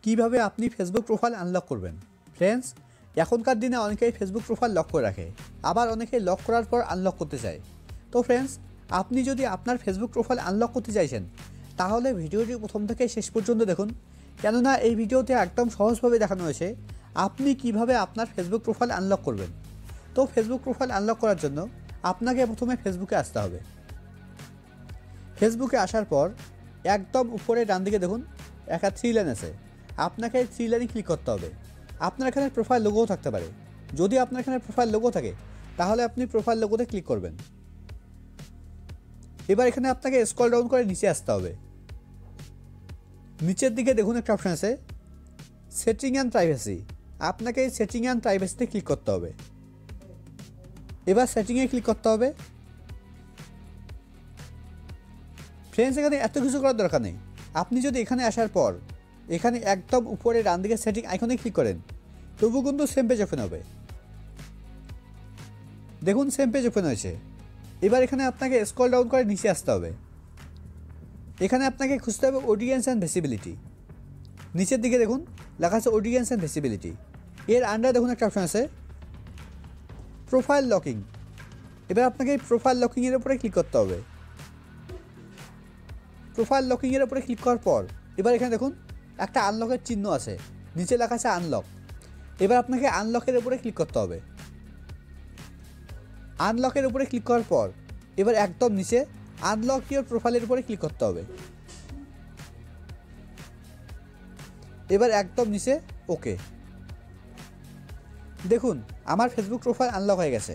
কিভাবে আপনি Facebook profile unlock করবেন। ফ্রেন্ডস, এখনকার দিনে অনেকেই ফেসবুক প্রোফাইল লক করে রাখে, আবার অনেকেই লক করার পর আনলক করতে চায়। তো ফ্রেন্ডস, আপনি যদি আপনার ফেসবুক প্রোফাইল আনলক করতে চাইছেন তাহলে ভিডিওটি প্রথম থেকে শেষ পর্যন্ত দেখুন, কেননা এই ভিডিওতে একদম সহজভাবে দেখানো হয়েছে আপনি কিভাবে আপনার ফেসবুক প্রোফাইল আনলক করবেন। তো ফেসবুক প্রোফাইল আনলক করার জন্য আপনাকে প্রথমে ফেসবুকে আসতে হবে। ফেসবুকে আসার পর একদম উপরে ডান দিকে দেখুন একটা 3 লাইন আছে, আপনাকে এই 3 লাইনে ক্লিক করতে হবে। আপনার এখানে প্রোফাইল লোগোও থাকতে পারে, যদি আপনার এখানে প্রোফাইল লোগো থাকে তাহলে আপনি প্রোফাইল লোগোতে ক্লিক করবেন। এবার এখানে আপনাকে স্ক্রল ডাউন করে নিচে আসতে হবে। নিচের দিকে দেখুন একটা অপশন আছে সেটিং অ্যান্ড প্রাইভেসি, আপনাকে এই সেটিং অ্যান্ড প্রাইভেসিতে ক্লিক করতে হবে। এবার সেটিংয়ে ক্লিক করতে হবে। ফ্রেন্ডস, এখানে এত কিছু করার দরকার নেই। আপনি যদি এখানে আসার পর এখানে একদম উপরে ডান দিকে সেটিং আইকনে ক্লিক করেন তবু কিন্তু সেম পেজ ওপেন হবে। দেখুন সেম পেজ ওপেন হয়েছে। এবার এখানে আপনাকে স্ক্রল ডাউন করে নিচে আসতে হবে। এখানে আপনাকে খুঁজতে হবে অডিয়েন্স অ্যান্ড ভিসিবিলিটি। নিচের দিকে দেখুন লেখা আছে অডিয়েন্স অ্যান্ড ভিসিবিলিটি, এর আন্ডারে দেখুন একটা অপশন আছে প্রোফাইল লকিং। এবার আপনাকে এই প্রোফাইল লকিংয়ের উপরে ক্লিক করতে হবে। প্রোফাইল লকিংয়ের উপরে ক্লিক করার পর এবার এখানে দেখুন একটা আনলকের চিহ্ন আছে, নিচে লেখা আছে আনলক। এবার আপনাকে আনলকের উপরে ক্লিক করতে হবে। আনলকের উপরে ক্লিক করার পর এবার একদম নিচে আনলক ইওর প্রোফাইলের উপরে ক্লিক করতে হবে। এবার একদম নিচে ওকে। দেখুন আমার ফেসবুক প্রোফাইল আনলক হয়ে গেছে।